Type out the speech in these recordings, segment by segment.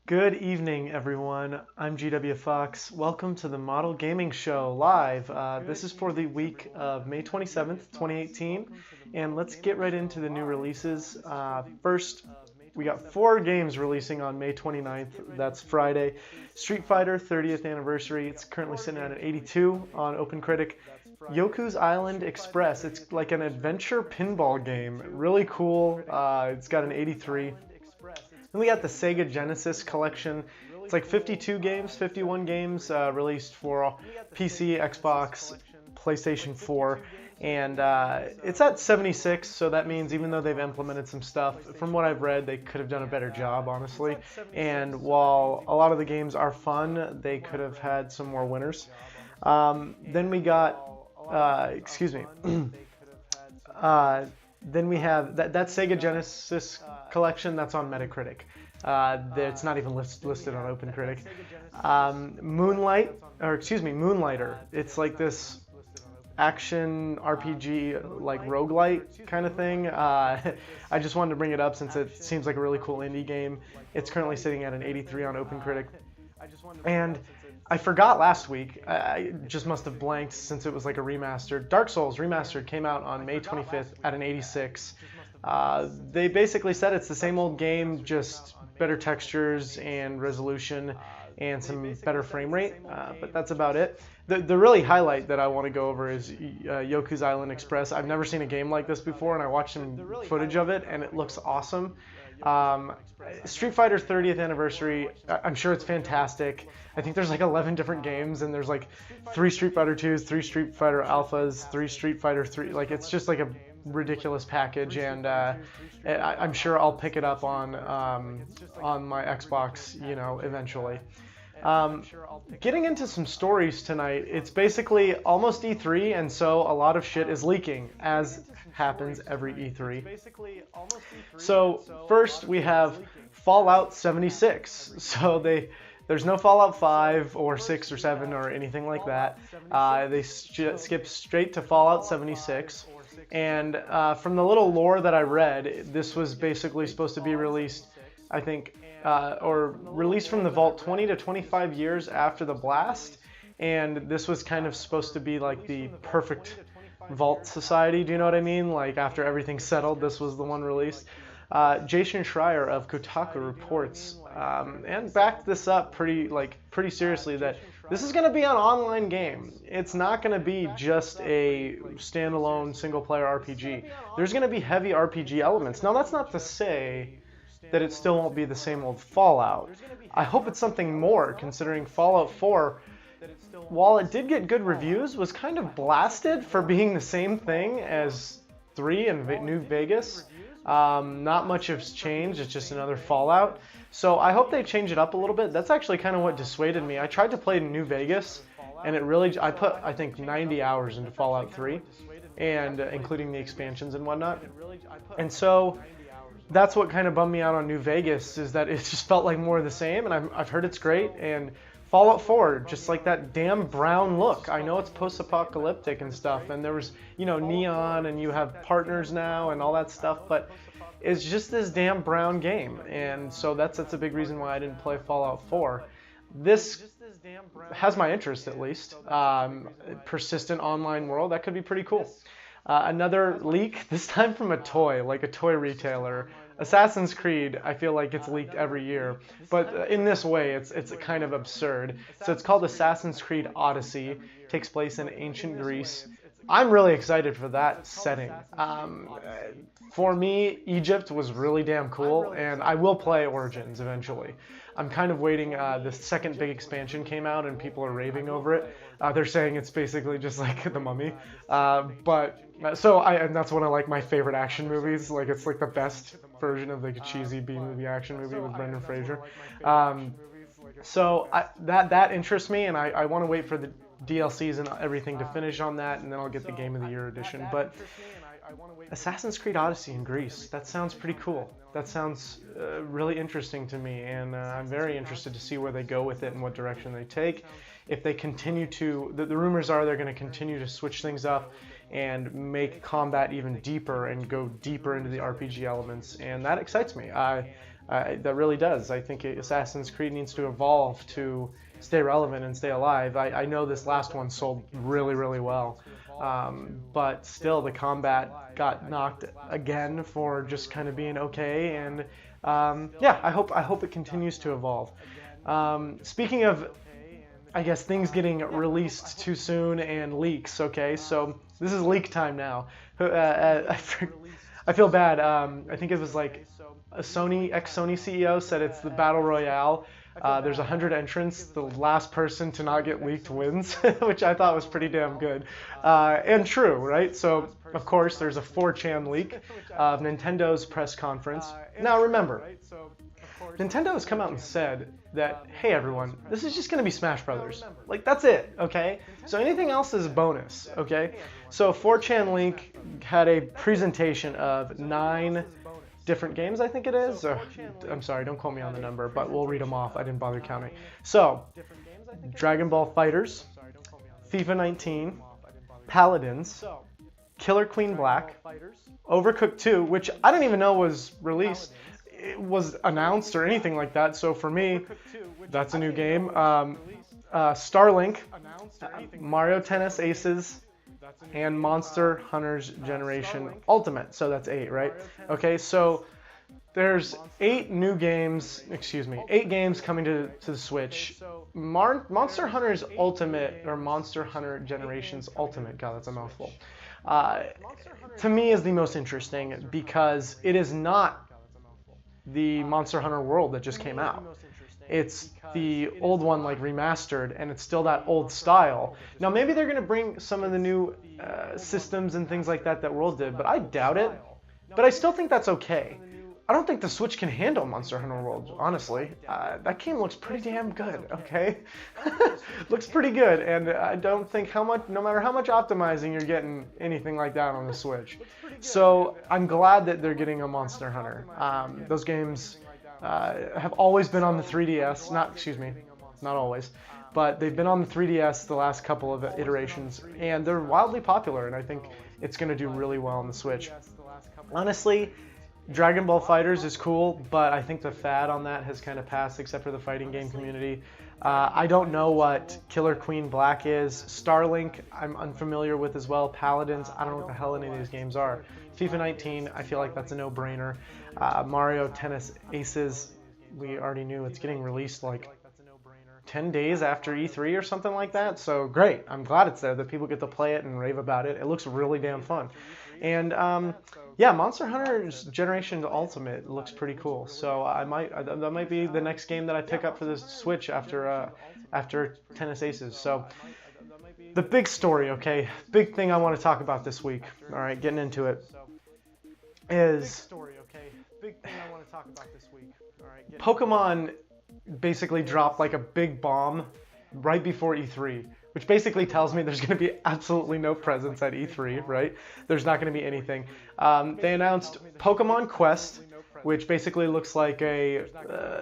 Good evening, everyone. I'm GW Fox. Welcome to the Model Gaming Show live. This is for the week of May 27th, 2018, and let's get right into the new releases. First, we got 4 games releasing on May 29th. That's Friday. Street Fighter 30th Anniversary. It's currently sitting at an 82 on OpenCritic. Yoku's Island Express. It's like an adventure pinball game. Really cool. It's got an 83. Then we got the Sega Genesis collection. It's like 52 games, 51 games released for PC, Xbox, PlayStation 4, and it's at 76, so that means even though they've implemented some stuff, from what I've read, they could have done a better job, honestly. And while a lot of the games are fun, they could have had some more winners. Then we got, excuse me, then we have that Sega Genesis collection that's on Metacritic. It's not even listed on OpenCritic. Moonlighter. It's like this action RPG, like roguelite kind of thing. I just wanted to bring it up since it seems like a really cool indie game. It's currently sitting at an 83 on OpenCritic. And I forgot last week, I just must have blanked since it was like a remastered. Dark Souls Remastered came out on May 25th at an 86. They basically said it's the same old game, just better textures and resolution and some better frame rate, but that's about it. The really highlight that I want to go over is Yoku's Island Express. I've never seen a game like this before, and I watched some footage of it, and it looks awesome. Street Fighter 30th Anniversary, I'm sure it's fantastic. I think there's like 11 different games, and there's like 3 Street Fighter 2s, 3 Street Fighter Alphas, 3 Street Fighter 3. Like, it's just like a ridiculous package, and I'm sure I'll pick it up on my Xbox, eventually. Getting into some stories tonight, it's basically almost E3, and so a lot of shit is leaking, as happens every E3. So first we have Fallout 76. So there's no Fallout 5 or 6 or 7 or anything like that. They skip straight to Fallout 76. And from the little lore that I read, this was basically supposed to be released, I think, or released from the vault 20 to 25 years after the blast. And this was kind of supposed to be like the perfect vault society. Do you know what I mean? Like, after everything's settled, this was the one released. Jason Schreier of Kotaku reports and backed this up pretty seriously that this is going to be an online game. It's not going to be just a standalone single-player RPG. There's going to be heavy RPG elements. Now, that's not to say that it still won't be the same old Fallout. I hope it's something more, considering Fallout 4, while it did get good reviews, was kind of blasted for being the same thing as 3 and New Vegas. Not much has changed, it's just another Fallout. So I hope they change it up a little bit. That's actually kind of what dissuaded me. I tried to play New Vegas, and I put, I think, 90 hours into Fallout 3, and including the expansions and whatnot. And so that's what kind of bummed me out on New Vegas, is that it just felt like more of the same, and I've heard it's great. And Fallout 4, just like that damn brown look. I know it's post-apocalyptic and stuff, and there was, neon, and you have partners now and all that stuff, but it's just this damn brown game. And so that's a big reason why I didn't play Fallout 4. This has my interest, at least. Persistent online world, that could be pretty cool. Another leak, this time from a toy retailer. Assassin's Creed, I feel like it's leaked every year, but in this way, it's kind of absurd. So it's called Assassin's Creed Odyssey. It takes place in ancient Greece. I'm really excited for that setting. For me, Egypt was really damn cool, and I will play Origins eventually. I'm kind of waiting. The second big expansion came out, and people are raving over it. They're saying it's basically just like The Mummy. And that's one of my favorite action movies. Like, it's like the best version of like a cheesy B-movie action movie with Brendan Fraser. So that interests me, and I want to wait for the DLCs and everything to finish on that, and then I'll get the Game of the Year edition. But Assassin's Creed Odyssey in Greece, that sounds pretty cool. That sounds really interesting to me, and I'm very interested to see where they go with it and what direction they take. If they continue to, the rumors are they're going to continue to switch things up and make combat even deeper and go deeper into the RPG elements, and that excites me. That really does. I think Assassin's Creed needs to evolve to stay relevant and stay alive. I know this last one sold really, really well, but still the combat got knocked again for just kind of being okay, and yeah, I hope it continues to evolve. Speaking of, I guess, things getting released too soon and leaks, okay, so this is leak time now. I feel bad. I think it was like a ex-Sony CEO said it's the Battle Royale. There's 100 entrants. The last person to not get leaked wins, which I thought was pretty damn good. And true, right? So, of course, there's a 4chan leak of Nintendo's press conference. Now, remember, Nintendo has come out and said that, hey, everyone, this is just going to be Smash Brothers. Like, that's it, okay? So anything else is a bonus, okay? So 4chan leak had a presentation of 9 different games, I think it is. I'm sorry, don't quote me on the number, but we'll read them off. I didn't bother counting. So, Dragon Ball FighterZ, FIFA 19, Paladins, Killer Queen Black, Overcooked 2, which I don't even know was released, it was announced or anything like that. So for me, that's a new game. Starlink, Mario Tennis Aces, and Monster Hunter's Generation Ultimate. So that's 8, right? Okay, so there's 8 games coming to the Switch. Monster Hunter's Ultimate, or Monster Hunter Generations Ultimate, God, that's a mouthful, to me is the most interesting because it is not the Monster Hunter World that just came out. It's the old one, like remastered, and it's still that old style. Now maybe they're going to bring some of the new systems and things like that World did, but I doubt it. But I still think that's okay. I don't think the Switch can handle Monster Hunter World, honestly. That game looks pretty damn good, okay? Looks pretty good, and I don't think no matter how much optimizing you're getting anything like that on the Switch. So I'm glad that they're getting a Monster Hunter. Those games have always been on the 3DS, not always, but they've been on the 3DS the last couple of iterations, and they're wildly popular, and I think it's going to do really well on the Switch. Honestly, Dragon Ball FighterZ is cool, but I think the fad on that has kind of passed, except for the fighting game community. I don't know what Killer Queen Black is. Starlink, I'm unfamiliar with as well. Paladins, I don't know what the hell any of these games are. FIFA 19, I feel like that's a no-brainer. Mario Tennis Aces, we already knew it's getting released like 10 days after E3 or something like that. So great, I'm glad it's there, that people get to play it and rave about it. It looks really damn fun. And yeah, Monster Hunter's Generation Ultimate looks pretty cool. So that might be the next game that I pick up for the Switch after Tennis Aces. So the big story, okay, big thing I want to talk about this week. All right, getting into it is Pokemon basically dropped like a big bomb right before E3, which basically tells me there's going to be absolutely no presence at E3, right? There's not going to be anything. They announced Pokemon Quest, which basically looks like a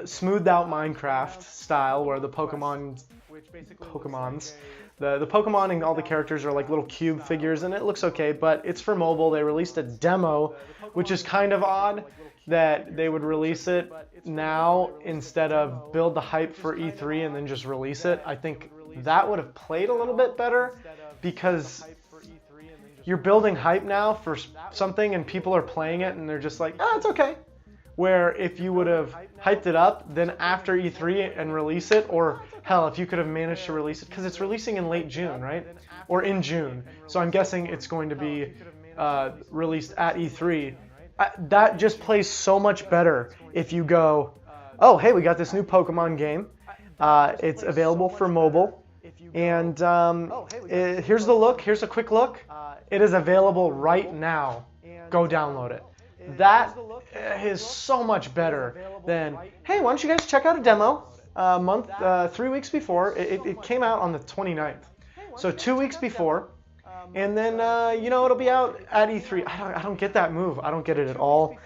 smoothed out Minecraft style where the Pokemons, the Pokemon and all the characters are like little cube figures, and it looks okay, but it's for mobile. They released a demo, which is kind of odd that they would release it now instead of build the hype for E3 and then just release it. I think that would have played a little bit better because you're building hype now for something and people are playing it and they're just like, it's okay. Where if you would have hyped it up, then after E3 and release it, or hell, if you could have managed to release it, because it's releasing in late June, right? Or in June. So I'm guessing it's going to be released at E3. That just plays so much better if you go, oh, hey, we got this new Pokemon game. It's available for mobile. And here's the look. Here's a quick look. It is available right now. Go download it. That is so much better than, hey, why don't you guys check out a demo 3 weeks before. It came out on the 29th. So 2 weeks before. And then, it'll be out at E3. I don't get that move. I don't get it at all.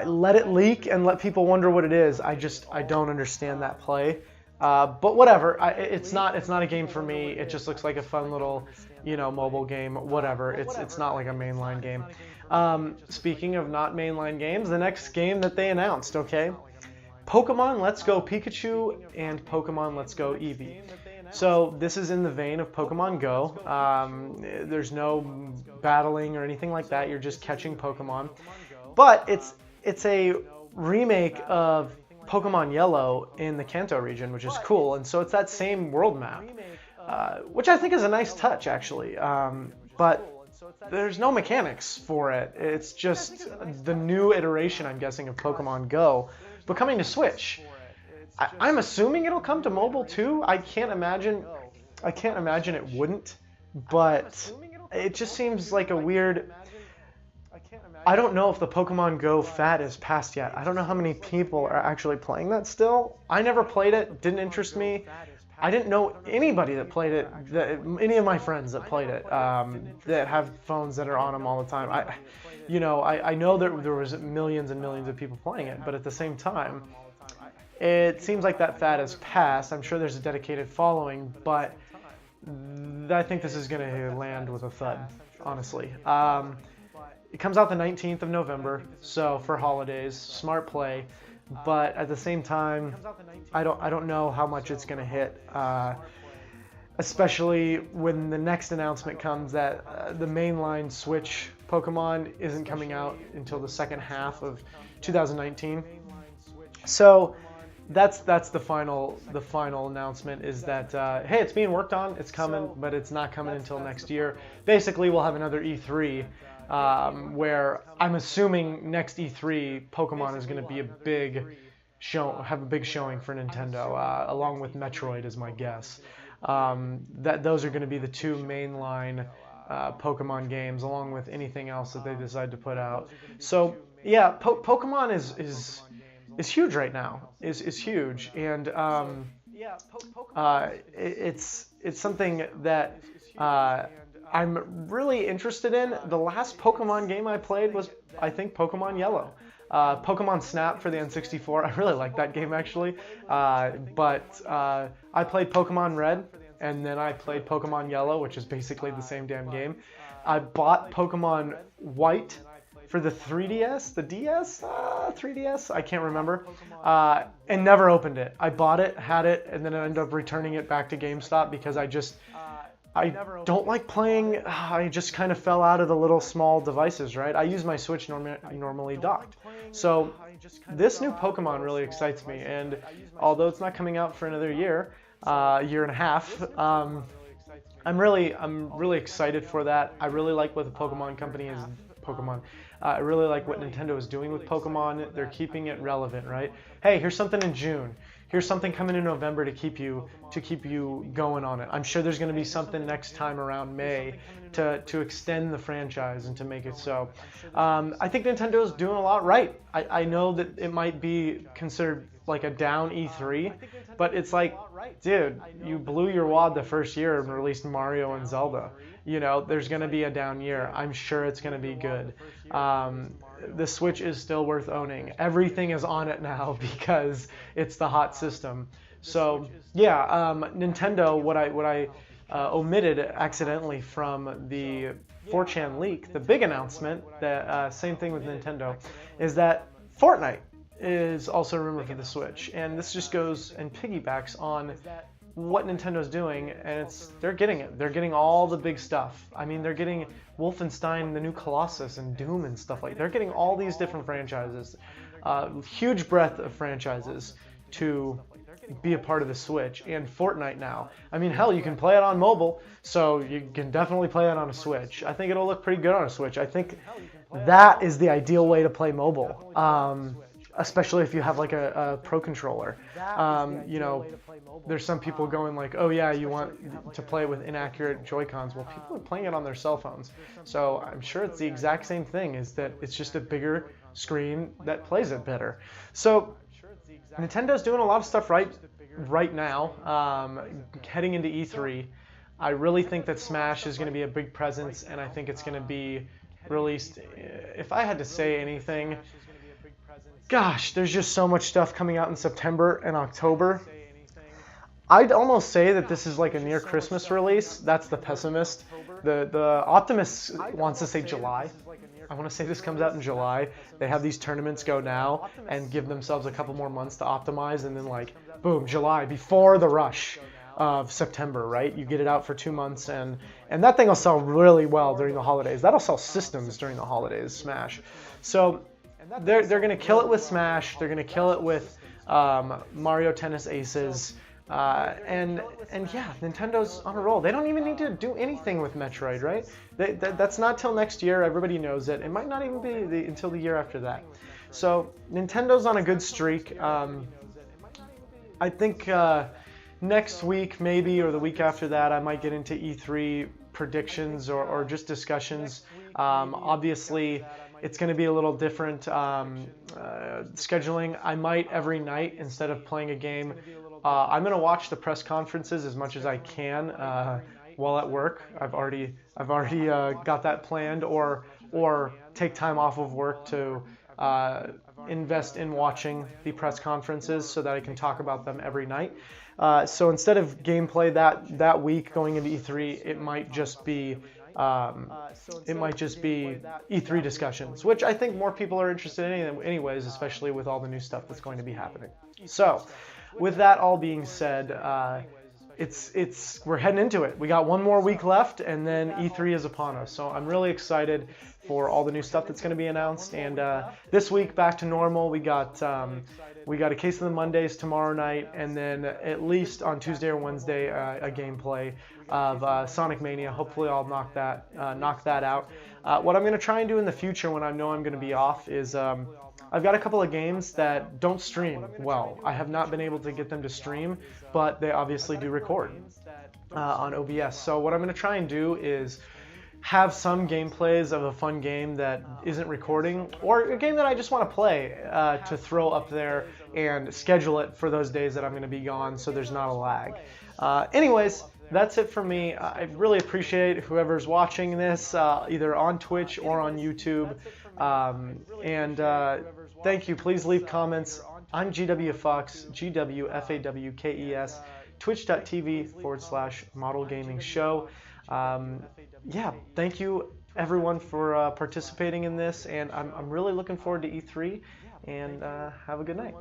Let it leak and let people wonder what it is. I don't understand that play. But whatever. It's not a game for me. It just looks like a fun little mobile game, whatever. It's not like a mainline game. Speaking of not mainline games, the next game that they announced, okay? Pokemon Let's Go Pikachu and Pokemon Let's Go Eevee. So this is in the vein of Pokemon Go. There's no battling or anything like that. You're just catching Pokemon. But it's a remake of Pokemon Yellow in the Kanto region, which is cool. And so it's that same world map, which I think is a nice touch, actually. But there's no mechanics for it. It's just the new iteration, I'm guessing, of Pokemon Go, but coming to Switch. I'm assuming it'll come to mobile too. I can't imagine it wouldn't, but it just seems like a weird. I don't know if the Pokemon Go fad is past yet. I don't know how many people are actually playing that still. I never played it. Didn't interest me. I didn't know anybody that played it, any of my friends that played it, that have phones that are on them all the time. I know that there was millions and millions of people playing it, but at the same time, it seems like that fad has passed. I'm sure there's a dedicated following, but I think this is going to land with a thud, honestly. It comes out the 19th of November, so for holidays, smart play. But at the same time, I don't know how much it's going to hit, especially when the next announcement comes that the mainline Switch Pokemon isn't coming out until the second half of 2019. So that's the final announcement is that hey, it's being worked on, it's coming, but it's not coming until next year. Basically, we'll have another E3. Where I'm assuming next E3, Pokemon is going to be have a big showing for Nintendo, along with Metroid is my guess. That those are going to be the two mainline Pokemon games, along with anything else that they decide to put out. So yeah, Pokemon is huge right now. Is huge, and it's something that. I'm really interested in. The last Pokemon game I played was, I think, Pokemon Yellow. Pokemon Snap for the N64. I really like that game, actually. But I played Pokemon Red, and then I played Pokemon Yellow, which is basically the same damn game. I bought Pokemon White for the 3DS, the DS, 3DS, I can't remember, and never opened it. I bought it, had it, and then I ended up returning it back to GameStop because I don't like playing. I just kind of fell out of the little small devices, right? I use my Switch normally docked. So this new Pokemon really excites me, and although it's not coming out for another year and a half, I'm really excited for that. I really like what the Pokemon company is. I really like what Nintendo is doing with Pokemon. They're keeping it relevant, right? Hey, here's something in June. Here's something coming in November to keep you going on it. I'm sure there's going to be something next time around May to extend the franchise and to make it so. I think Nintendo's doing a lot right. I know that it might be considered like a down E3, but it's like, dude, you blew your wad the first year and released Mario and Zelda. There's going to be a down year. I'm sure it's going to be good. The Switch is still worth owning. Everything is on it now because it's the hot system. So yeah, Nintendo. What I omitted accidentally from the 4chan leak, the big announcement, that same thing with Nintendo, is that Fortnite is also rumored for the Switch, and this just goes and piggybacks on what Nintendo's doing, and they're getting it. They're getting all the big stuff. I mean, they're getting Wolfenstein, the new Colossus, and Doom and stuff like that. They're getting all these different franchises, huge breadth of franchises to be a part of the Switch, and Fortnite now. I mean, hell, you can play it on mobile, so you can definitely play it on a Switch. I think it'll look pretty good on a Switch. I think that is the ideal way to play mobile. Especially if you have like a Pro controller. There's some people going like, oh yeah, you want to play with inaccurate Joy-Cons. Well, people are playing it on their cell phones. So I'm sure it's the exact same thing, is that it's just a bigger screen that plays it better. So Nintendo's doing a lot of stuff right now, heading into E3. I really think that Smash is going to be a big presence, and I think it's going to be released. If I had to say anything, gosh, there's just so much stuff coming out in September and October. I'd almost say that this is like a near Christmas release. That's the pessimist. The Optimus wants to say July. I want to say this comes out in July. They have these tournaments go now and give themselves a couple more months to optimize, and then like boom, July before the rush of September, right? You get it out for 2 months, and that thing will sell really well during the holidays. That'll sell systems during the holidays, Smash. So they're gonna kill it with Smash. They're gonna kill it with Mario Tennis Aces. And yeah, Nintendo's on a roll. They don't even need to do anything with Metroid, right? That's not till next year. Everybody knows it. It might not even be until the year after that. So Nintendo's on a good streak. I think next week maybe, or the week after that, I might get into E3 predictions or just discussions. Obviously, it's going to be a little different scheduling. I might every night, instead of playing a game, I'm going to watch the press conferences as much as I can while at work. I've already got that planned, or take time off of work to invest in watching the press conferences so that I can talk about them every night. So instead of gameplay that week going into E3, it might just be E3 discussions, which I think more people are interested in anyways, especially with all the new stuff that's going to be happening. So with that all being said, we're heading into it. We got one more week left, and then E3 is upon us. So I'm really excited for all the new stuff that's going to be announced. And this week, back to normal. We got a Case of the Mondays tomorrow night, and then at least on Tuesday or Wednesday a gameplay of Sonic Mania. Hopefully, I'll knock that out. What I'm going to try and do in the future when I know I'm going to be off is I've got a couple of games that don't stream well. I have not been able to get them to stream, but they obviously do record on OBS. So what I'm going to try and do is have some gameplays of a fun game that isn't recording, or a game that I just want to play to throw up there and schedule it for those days that I'm going to be gone, so there's not a lag. Anyways, that's it for me. I really appreciate whoever's watching this, either on Twitch or on YouTube. Thank you. Please leave comments. I'm GW Fox, GWFAWKES, twitch.tv/Model Gaming Show. Yeah, thank you everyone for participating in this, and I'm really looking forward to E3, and have a good night.